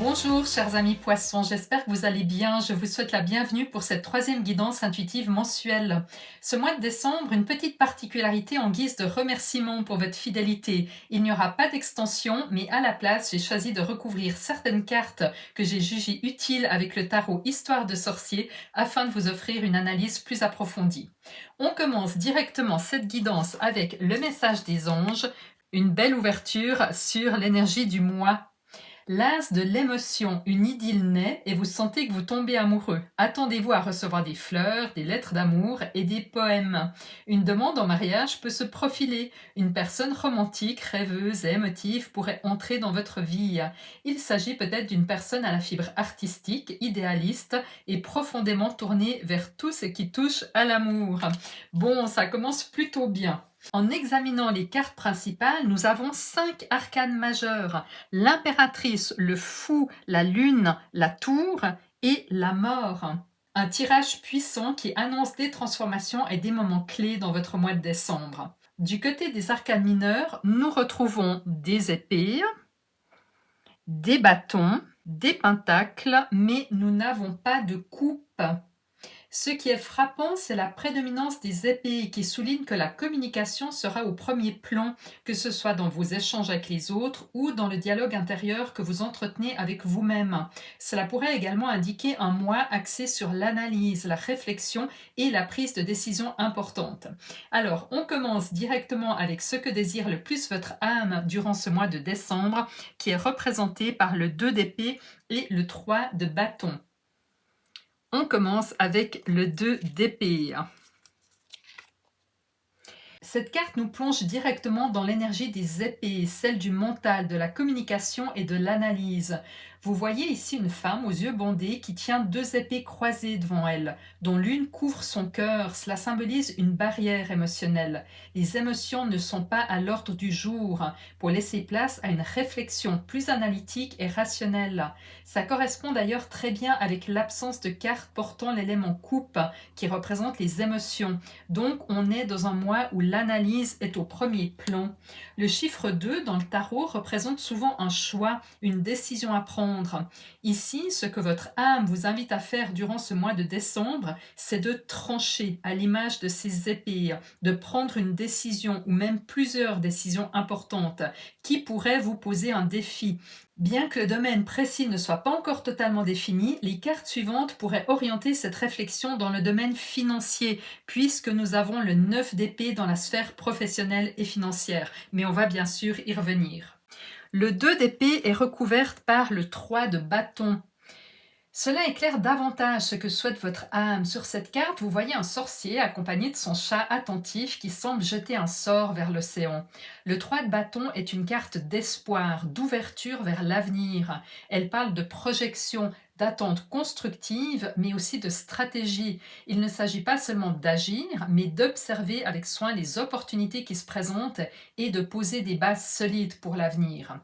Bonjour chers amis poissons, j'espère que vous allez bien. Je vous souhaite la bienvenue pour cette troisième guidance intuitive mensuelle. Ce mois de décembre, une petite particularité en guise de remerciement pour votre fidélité. Il n'y aura pas d'extension, mais à la place, j'ai choisi de recouvrir certaines cartes que j'ai jugées utiles avec le tarot Histoire de sorcier afin de vous offrir une analyse plus approfondie. On commence directement cette guidance avec le message des anges, une belle ouverture sur l'énergie du mois. L'as de l'émotion, une idylle naît et vous sentez que vous tombez amoureux. Attendez-vous à recevoir des fleurs, des lettres d'amour et des poèmes. Une demande en mariage peut se profiler. Une personne romantique, rêveuse et émotive pourrait entrer dans votre vie. Il s'agit peut-être d'une personne à la fibre artistique, idéaliste et profondément tournée vers tout ce qui touche à l'amour. Bon, ça commence plutôt bien. En examinant les cartes principales, nous avons 5 arcanes majeures. L'impératrice, le fou, la lune, la tour et la mort. Un tirage puissant qui annonce des transformations et des moments clés dans votre mois de décembre. Du côté des arcanes mineurs, nous retrouvons des épées, des bâtons, des pentacles, mais nous n'avons pas de coupe. Ce qui est frappant, c'est la prédominance des épées qui souligne que la communication sera au premier plan, que ce soit dans vos échanges avec les autres ou dans le dialogue intérieur que vous entretenez avec vous-même. Cela pourrait également indiquer un mois axé sur l'analyse, la réflexion et la prise de décision importante. Alors, on commence directement avec ce que désire le plus votre âme durant ce mois de décembre, qui est représenté par le 2 d'épée et le 3 de bâton. On commence avec le 2 d'épée. Cette carte nous plonge directement dans l'énergie des épées, celle du mental, de la communication et de l'analyse. Vous voyez ici une femme aux yeux bandés qui tient 2 épées croisées devant elle, dont l'une couvre son cœur. Cela symbolise une barrière émotionnelle. Les émotions ne sont pas à l'ordre du jour pour laisser place à une réflexion plus analytique et rationnelle. Ça correspond d'ailleurs très bien avec l'absence de cartes portant l'élément coupe qui représente les émotions. Donc on est dans un mois où l'analyse est au premier plan. Le chiffre 2 dans le tarot représente souvent un choix, une décision à prendre. Ici, ce que votre âme vous invite à faire durant ce mois de décembre, c'est de trancher à l'image de ces épées, de prendre une décision ou même plusieurs décisions importantes qui pourraient vous poser un défi. Bien que le domaine précis ne soit pas encore totalement défini, les cartes suivantes pourraient orienter cette réflexion dans le domaine financier, puisque nous avons le 9 d'épée dans la sphère professionnelle et financière, mais on va bien sûr y revenir. Le 2 d'épée est recouverte par le 3 de bâton. Cela éclaire davantage ce que souhaite votre âme. Sur cette carte, vous voyez un sorcier accompagné de son chat attentif qui semble jeter un sort vers l'océan. Le 3 de bâton est une carte d'espoir, d'ouverture vers l'avenir. Elle parle de projection, d'attente constructive, mais aussi de stratégie. Il ne s'agit pas seulement d'agir, mais d'observer avec soin les opportunités qui se présentent et de poser des bases solides pour l'avenir.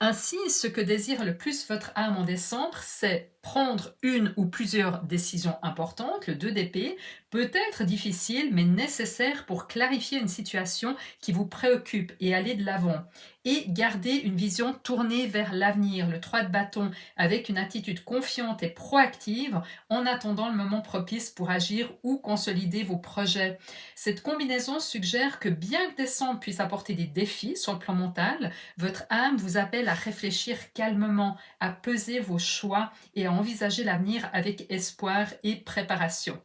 Ainsi, ce que désire le plus votre âme en décembre, c'est prendre une ou plusieurs décisions importantes, le 2 d'épée, peut être difficile mais nécessaire pour clarifier une situation qui vous préoccupe et aller de l'avant. Et garder une vision tournée vers l'avenir, le 3 de bâton, avec une attitude confiante et proactive en attendant le moment propice pour agir ou consolider vos projets. Cette combinaison suggère que bien que décembre puisse apporter des défis sur le plan mental, votre âme vous appelle à réfléchir calmement, à peser vos choix et à envisager l'avenir avec espoir et préparation.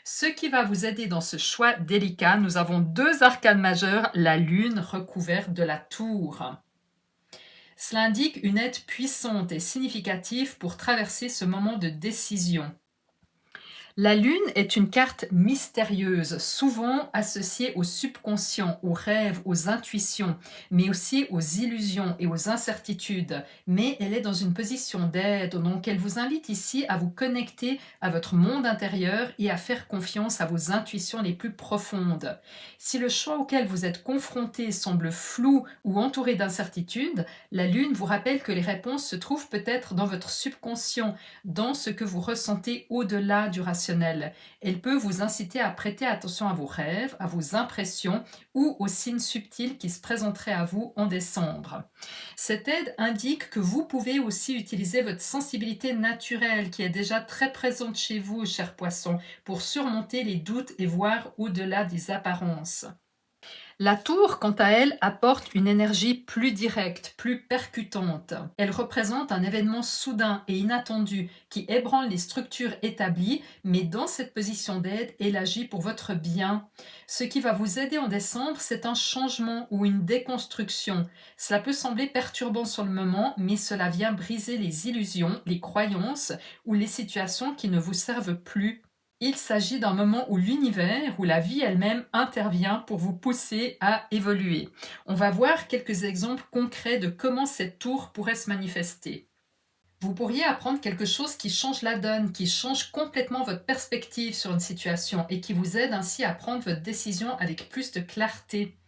Ce qui va vous aider dans ce choix délicat, nous avons 2 arcanes majeures, la lune recouverte de la tour. Cela indique une aide puissante et significative pour traverser ce moment de décision. La lune est une carte mystérieuse, souvent associée au subconscient, aux rêves, aux intuitions, mais aussi aux illusions et aux incertitudes. Mais elle est dans une position d'aide, donc elle vous invite ici à vous connecter à votre monde intérieur et à faire confiance à vos intuitions les plus profondes. Si le choix auquel vous êtes confronté semble flou ou entouré d'incertitudes, la lune vous rappelle que les réponses se trouvent peut-être dans votre subconscient, dans ce que vous ressentez au-delà du rationnel. relationnel. Elle peut vous inciter à prêter attention à vos rêves, à vos impressions ou aux signes subtils qui se présenteraient à vous en décembre. Cette aide indique que vous pouvez aussi utiliser votre sensibilité naturelle qui est déjà très présente chez vous, cher poisson, pour surmonter les doutes et voir au-delà des apparences. La tour, quant à elle, apporte une énergie plus directe, plus percutante. Elle représente un événement soudain et inattendu qui ébranle les structures établies, mais dans cette position d'aide, elle agit pour votre bien. Ce qui va vous aider en décembre, c'est un changement ou une déconstruction. Cela peut sembler perturbant sur le moment, mais cela vient briser les illusions, les croyances ou les situations qui ne vous servent plus. Il s'agit d'un moment où l'univers, où la vie elle-même intervient pour vous pousser à évoluer. On va voir quelques exemples concrets de comment cette tour pourrait se manifester. Vous pourriez apprendre quelque chose qui change la donne, qui change complètement votre perspective sur une situation et qui vous aide ainsi à prendre votre décision avec plus de clarté.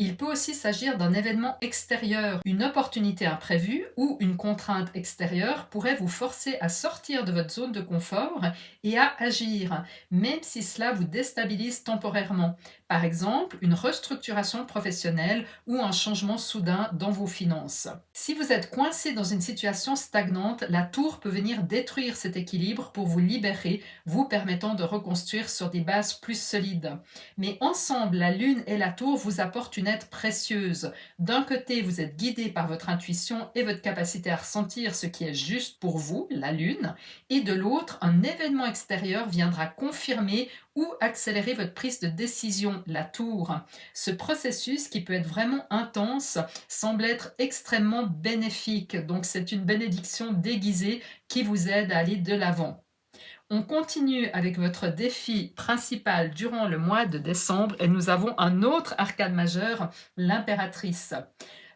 Il peut aussi s'agir d'un événement extérieur, une opportunité imprévue ou une contrainte extérieure pourrait vous forcer à sortir de votre zone de confort et à agir, même si cela vous déstabilise temporairement. Par exemple, une restructuration professionnelle ou un changement soudain dans vos finances. Si vous êtes coincé dans une situation stagnante, la tour peut venir détruire cet équilibre pour vous libérer, vous permettant de reconstruire sur des bases plus solides. Mais ensemble, la lune et la tour vous apportent une aide précieuse. D'un côté, vous êtes guidé par votre intuition et votre capacité à ressentir ce qui est juste pour vous, la lune, et de l'autre, un événement extérieur viendra confirmer ou accélérer votre prise de décision, la tour. Ce processus, qui peut être vraiment intense, semble être extrêmement bénéfique. Donc c'est une bénédiction déguisée qui vous aide à aller de l'avant. On continue avec votre défi principal durant le mois de décembre et nous avons un autre arcane majeur, l'impératrice.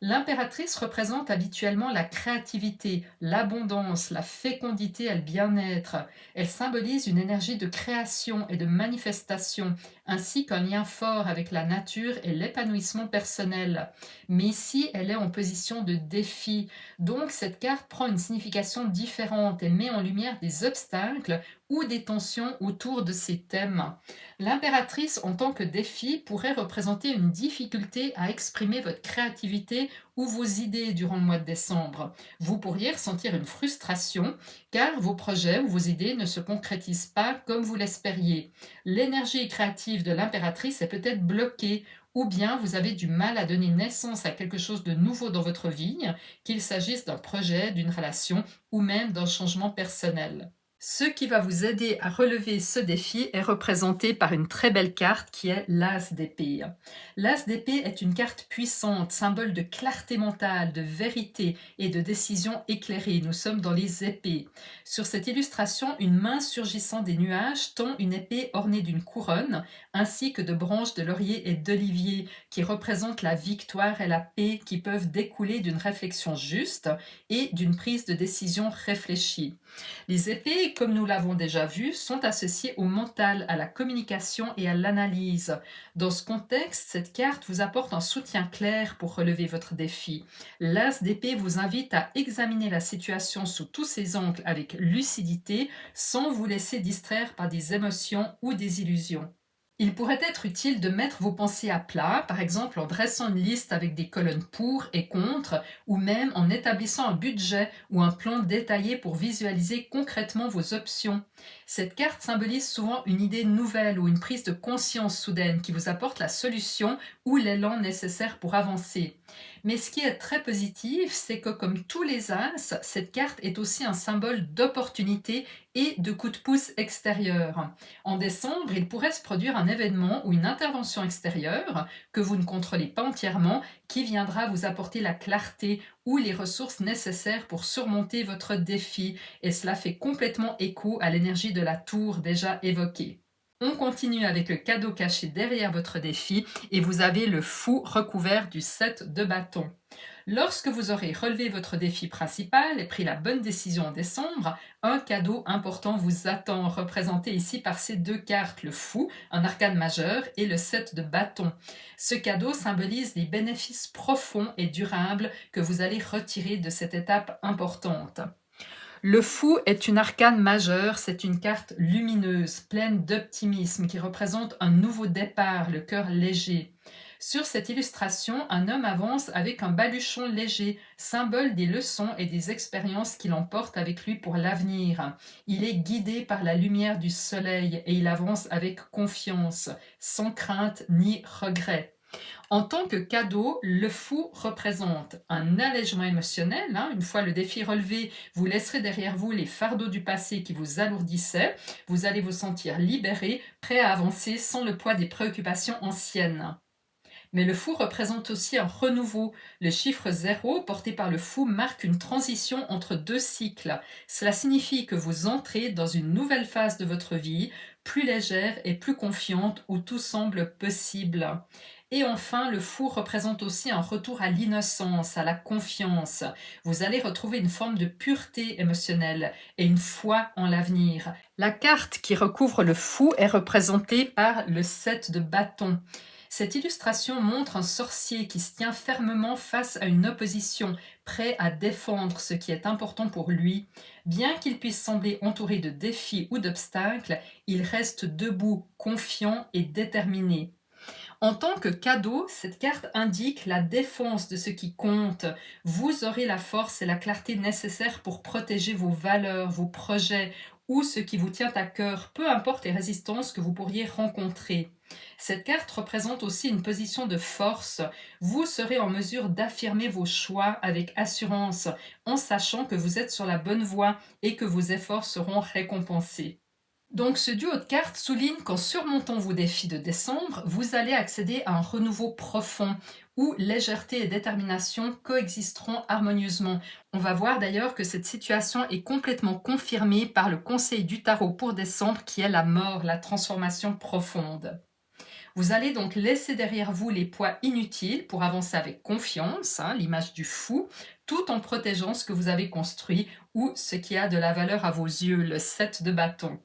L'impératrice représente habituellement la créativité, l'abondance, la fécondité et le bien-être. Elle symbolise une énergie de création et de manifestation, ainsi qu'un lien fort avec la nature et l'épanouissement personnel. Mais ici, elle est en position de défi. Donc, cette carte prend une signification différente et met en lumière des obstacles ou des tensions autour de ces thèmes. L'impératrice en tant que défi pourrait représenter une difficulté à exprimer votre créativité ou vos idées durant le mois de décembre. Vous pourriez ressentir une frustration car vos projets ou vos idées ne se concrétisent pas comme vous l'espériez. L'énergie créative de l'impératrice est peut-être bloquée ou bien vous avez du mal à donner naissance à quelque chose de nouveau dans votre vie, qu'il s'agisse d'un projet, d'une relation ou même d'un changement personnel. Ce qui va vous aider à relever ce défi est représenté par une très belle carte qui est l'As d'épée. L'As d'épée est une carte puissante, symbole de clarté mentale, de vérité et de décision éclairée. Nous sommes dans les épées. Sur cette illustration, une main surgissant des nuages tend une épée ornée d'une couronne, ainsi que de branches de laurier et d'olivier, qui représentent la victoire et la paix qui peuvent découler d'une réflexion juste et d'une prise de décision réfléchie. Les épées, comme nous l'avons déjà vu, sont associées au mental, à la communication et à l'analyse. Dans ce contexte, cette carte vous apporte un soutien clair pour relever votre défi. L'As d'épée vous invite à examiner la situation sous tous ses angles avec lucidité, sans vous laisser distraire par des émotions ou des illusions. Il pourrait être utile de mettre vos pensées à plat, par exemple en dressant une liste avec des colonnes pour et contre, ou même en établissant un budget ou un plan détaillé pour visualiser concrètement vos options. Cette carte symbolise souvent une idée nouvelle ou une prise de conscience soudaine qui vous apporte la solution ou l'élan nécessaire pour avancer. Mais ce qui est très positif, c'est que comme tous les as, cette carte est aussi un symbole d'opportunité et de coup de pouce extérieur. En décembre, il pourrait se produire un événement ou une intervention extérieure que vous ne contrôlez pas entièrement qui viendra vous apporter la clarté ou les ressources nécessaires pour surmonter votre défi, et cela fait complètement écho à l'énergie de la tour déjà évoquée. On continue avec le cadeau caché derrière votre défi et vous avez le fou recouvert du 7 de bâton. Lorsque vous aurez relevé votre défi principal et pris la bonne décision en décembre, un cadeau important vous attend, représenté ici par ces deux cartes, le fou, un arcane majeur, et le 7 de bâton. Ce cadeau symbolise les bénéfices profonds et durables que vous allez retirer de cette étape importante. Le fou est une arcane majeure, c'est une carte lumineuse, pleine d'optimisme, qui représente un nouveau départ, le cœur léger. Sur cette illustration, un homme avance avec un baluchon léger, symbole des leçons et des expériences qu'il emporte avec lui pour l'avenir. Il est guidé par la lumière du soleil et il avance avec confiance, sans crainte ni regret. En tant que cadeau, le fou représente un allègement émotionnel. Une fois le défi relevé, vous laisserez derrière vous les fardeaux du passé qui vous alourdissaient. Vous allez vous sentir libéré, prêt à avancer sans le poids des préoccupations anciennes. Mais le fou représente aussi un renouveau. Le chiffre 0 porté par le fou marque une transition entre deux cycles. Cela signifie que vous entrez dans une nouvelle phase de votre vie, plus légère et plus confiante, où tout semble possible. Et enfin, le fou représente aussi un retour à l'innocence, à la confiance. Vous allez retrouver une forme de pureté émotionnelle et une foi en l'avenir. La carte qui recouvre le fou est représentée par le 7 de bâton. Cette illustration montre un sorcier qui se tient fermement face à une opposition, prêt à défendre ce qui est important pour lui. Bien qu'il puisse sembler entouré de défis ou d'obstacles, il reste debout, confiant et déterminé. En tant que cadeau, cette carte indique la défense de ce qui compte. Vous aurez la force et la clarté nécessaires pour protéger vos valeurs, vos projets ou ce qui vous tient à cœur, peu importe les résistances que vous pourriez rencontrer. Cette carte représente aussi une position de force. Vous serez en mesure d'affirmer vos choix avec assurance, en sachant que vous êtes sur la bonne voie et que vos efforts seront récompensés. Donc ce duo de cartes souligne qu'en surmontant vos défis de décembre, vous allez accéder à un renouveau profond où légèreté et détermination coexisteront harmonieusement. On va voir d'ailleurs que cette situation est complètement confirmée par le conseil du tarot pour décembre qui est la mort, la transformation profonde. Vous allez donc laisser derrière vous les poids inutiles pour avancer avec confiance, l'image du fou, tout en protégeant ce que vous avez construit ou ce qui a de la valeur à vos yeux, le 7 de bâton.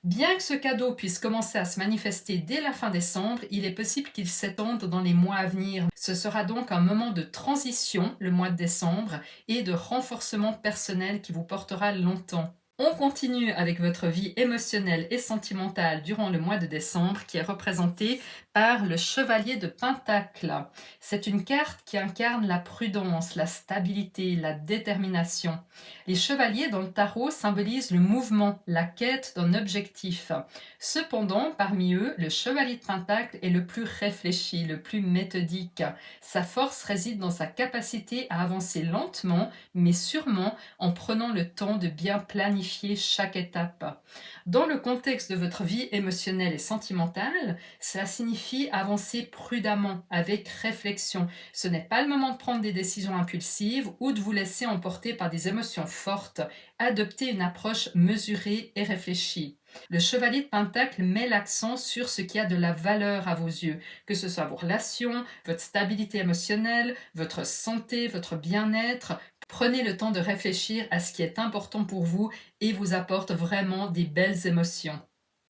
Bien que ce cadeau puisse commencer à se manifester dès la fin décembre, il est possible qu'il s'étende dans les mois à venir. Ce sera donc un moment de transition, le mois de décembre, et de renforcement personnel qui vous portera longtemps. On continue avec votre vie émotionnelle et sentimentale durant le mois de décembre qui est représentée par le chevalier de Pentacle. C'est une carte qui incarne la prudence, la stabilité, la détermination. Les chevaliers dans le tarot symbolisent le mouvement, la quête d'un objectif. Cependant, parmi eux, le chevalier de Pentacle est le plus réfléchi, le plus méthodique. Sa force réside dans sa capacité à avancer lentement, mais sûrement en prenant le temps de bien planifier chaque étape. Dans le contexte de votre vie émotionnelle et sentimentale, cela signifie avancer prudemment, avec réflexion. Ce n'est pas le moment de prendre des décisions impulsives ou de vous laisser emporter par des émotions fortes. Adoptez une approche mesurée et réfléchie. Le chevalier de Pentacle met l'accent sur ce qui a de la valeur à vos yeux, que ce soit vos relations, votre stabilité émotionnelle, votre santé, votre bien-être. Prenez le temps de réfléchir à ce qui est important pour vous et vous apporte vraiment des belles émotions.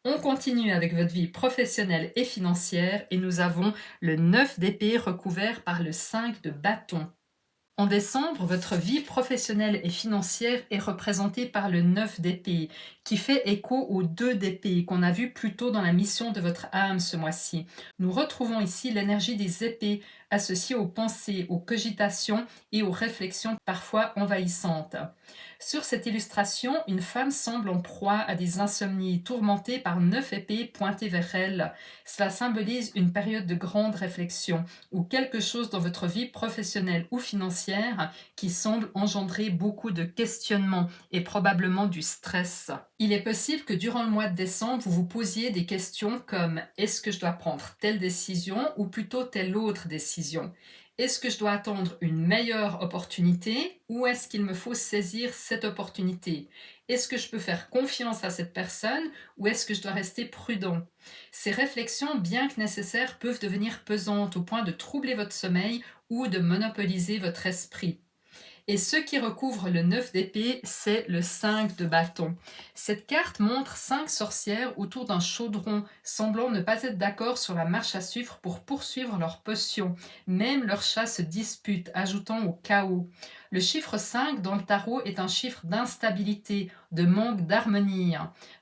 On continue avec votre vie professionnelle et financière et nous avons le 9 d'épée recouvert par le 5 de bâton. En décembre, votre vie professionnelle et financière est représentée par le 9 d'épée, qui fait écho au 2 d'épée qu'on a vu plus tôt dans la mission de votre âme ce mois-ci. Nous retrouvons ici l'énergie des épées associée aux pensées, aux cogitations et aux réflexions parfois envahissantes. Sur cette illustration, une femme semble en proie à des insomnies, tourmentée par 9 épées pointées vers elle. Cela symbolise une période de grande réflexion, ou quelque chose dans votre vie professionnelle ou financière qui semble engendrer beaucoup de questionnements et probablement du stress. Il est possible que durant le mois de décembre, vous vous posiez des questions comme est-ce que je dois prendre telle décision ou plutôt telle autre décision? Est-ce que je dois attendre une meilleure opportunité ou est-ce qu'il me faut saisir cette opportunité? Est-ce que je peux faire confiance à cette personne ou est-ce que je dois rester prudent? Ces réflexions, bien que nécessaires, peuvent devenir pesantes au point de troubler votre sommeil ou de monopoliser votre esprit. Et ce qui recouvre le 9 d'épée, c'est le 5 de bâton. Cette carte montre 5 sorcières autour d'un chaudron, semblant ne pas être d'accord sur la marche à suivre pour poursuivre leur potion. Même leurs chats se disputent, ajoutant au chaos. Le chiffre 5 dans le tarot est un chiffre d'instabilité, de manque d'harmonie.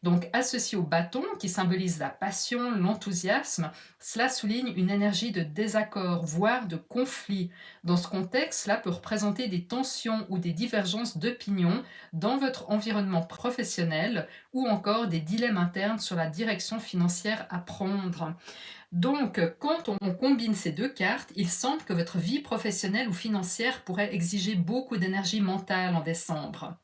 Donc associé au bâton qui symbolise la passion, l'enthousiasme, cela souligne une énergie de désaccord, voire de conflit. Dans ce contexte, cela peut représenter des tensions ou des divergences d'opinion dans votre environnement professionnel ou encore des dilemmes internes sur la direction financière à prendre. Donc, quand on combine ces deux cartes, il semble que votre vie professionnelle ou financière pourrait exiger beaucoup d'énergie mentale en décembre.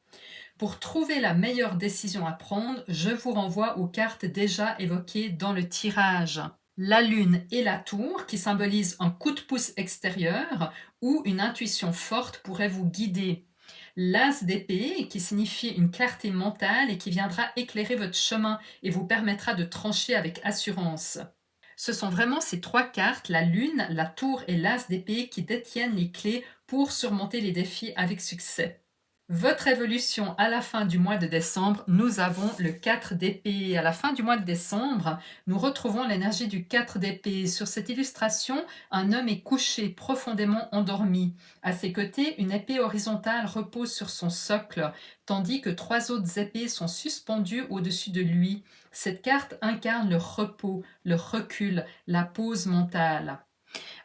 Pour trouver la meilleure décision à prendre, je vous renvoie aux cartes déjà évoquées dans le tirage. La lune et la tour, qui symbolisent un coup de pouce extérieur ou une intuition forte, pourraient vous guider. L'as d'épée, qui signifie une clarté mentale et qui viendra éclairer votre chemin et vous permettra de trancher avec assurance. Ce sont vraiment ces trois cartes, la lune, la tour et l'as d'épée, qui détiennent les clés pour surmonter les défis avec succès. Votre évolution à la fin du mois de décembre, nous avons le 4 d'épée. À la fin du mois de décembre, nous retrouvons l'énergie du 4 d'épée. Sur cette illustration, un homme est couché, profondément endormi. À ses côtés, une épée horizontale repose sur son socle, tandis que trois autres épées sont suspendues au-dessus de lui. Cette carte incarne le repos, le recul, la pause mentale.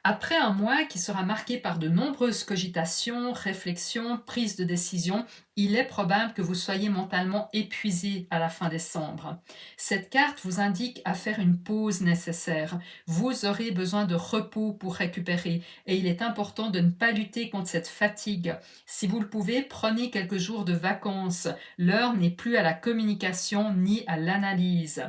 Après un mois qui sera marqué par de nombreuses cogitations, réflexions, prises de décision, il est probable que vous soyez mentalement épuisé à la fin décembre. Cette carte vous indique à faire une pause nécessaire. Vous aurez besoin de repos pour récupérer et il est important de ne pas lutter contre cette fatigue. Si vous le pouvez, prenez quelques jours de vacances. L'heure n'est plus à la communication ni à l'analyse.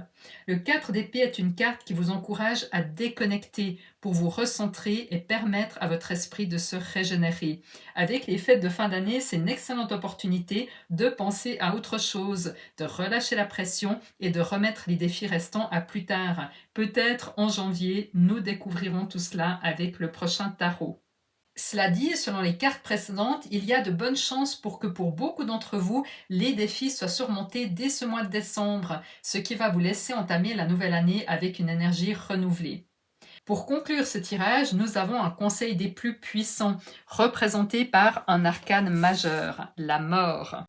Le 4 d'épée est une carte qui vous encourage à déconnecter pour vous recentrer et permettre à votre esprit de se régénérer. Avec les fêtes de fin d'année, c'est une excellente opportunité de penser à autre chose, de relâcher la pression et de remettre les défis restants à plus tard. Peut-être en janvier, nous découvrirons tout cela avec le prochain tarot. Cela dit, selon les cartes précédentes, il y a de bonnes chances pour que pour beaucoup d'entre vous, les défis soient surmontés dès ce mois de décembre, ce qui va vous laisser entamer la nouvelle année avec une énergie renouvelée. Pour conclure ce tirage, nous avons un conseil des plus puissants, représenté par un arcane majeur, la mort.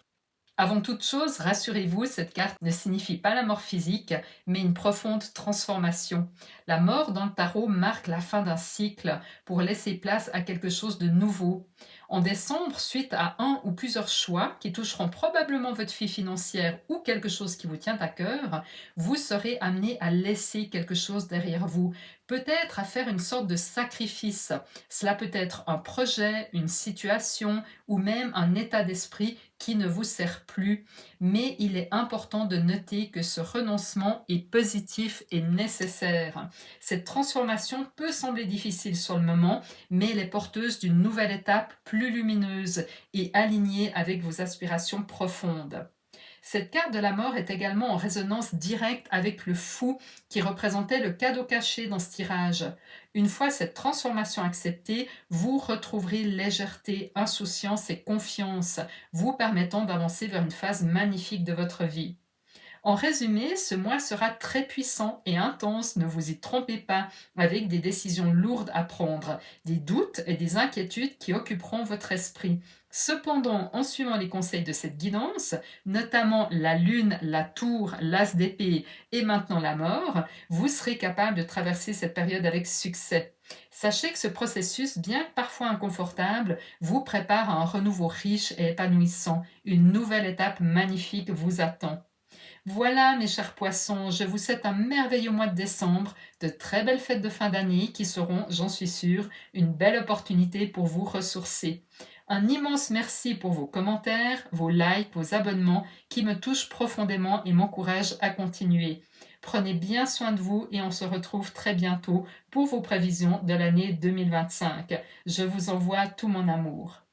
Avant toute chose, rassurez-vous, cette carte ne signifie pas la mort physique, mais une profonde transformation. La mort dans le tarot marque la fin d'un cycle pour laisser place à quelque chose de nouveau. En décembre, suite à un ou plusieurs choix qui toucheront probablement votre vie financière ou quelque chose qui vous tient à cœur, vous serez amené à laisser quelque chose derrière vous, peut-être à faire une sorte de sacrifice. Cela peut être un projet, une situation ou même un état d'esprit qui ne vous sert plus, mais il est important de noter que ce renoncement est positif et nécessaire. Cette transformation peut sembler difficile sur le moment, mais elle est porteuse d'une nouvelle étape plus lumineuse et alignée avec vos aspirations profondes. Cette carte de la mort est également en résonance directe avec le fou qui représentait le cadeau caché dans ce tirage. Une fois cette transformation acceptée, vous retrouverez légèreté, insouciance et confiance, vous permettant d'avancer vers une phase magnifique de votre vie. En résumé, ce mois sera très puissant et intense, ne vous y trompez pas, avec des décisions lourdes à prendre, des doutes et des inquiétudes qui occuperont votre esprit. Cependant, en suivant les conseils de cette guidance, notamment la lune, la tour, l'as d'épée et maintenant la mort, vous serez capable de traverser cette période avec succès. Sachez que ce processus, bien que parfois inconfortable, vous prépare à un renouveau riche et épanouissant. Une nouvelle étape magnifique vous attend. Voilà, mes chers poissons, je vous souhaite un merveilleux mois de décembre, de très belles fêtes de fin d'année qui seront, j'en suis sûre, une belle opportunité pour vous ressourcer. Un immense merci pour vos commentaires, vos likes, vos abonnements qui me touchent profondément et m'encouragent à continuer. Prenez bien soin de vous et on se retrouve très bientôt pour vos prévisions de l'année 2025. Je vous envoie tout mon amour.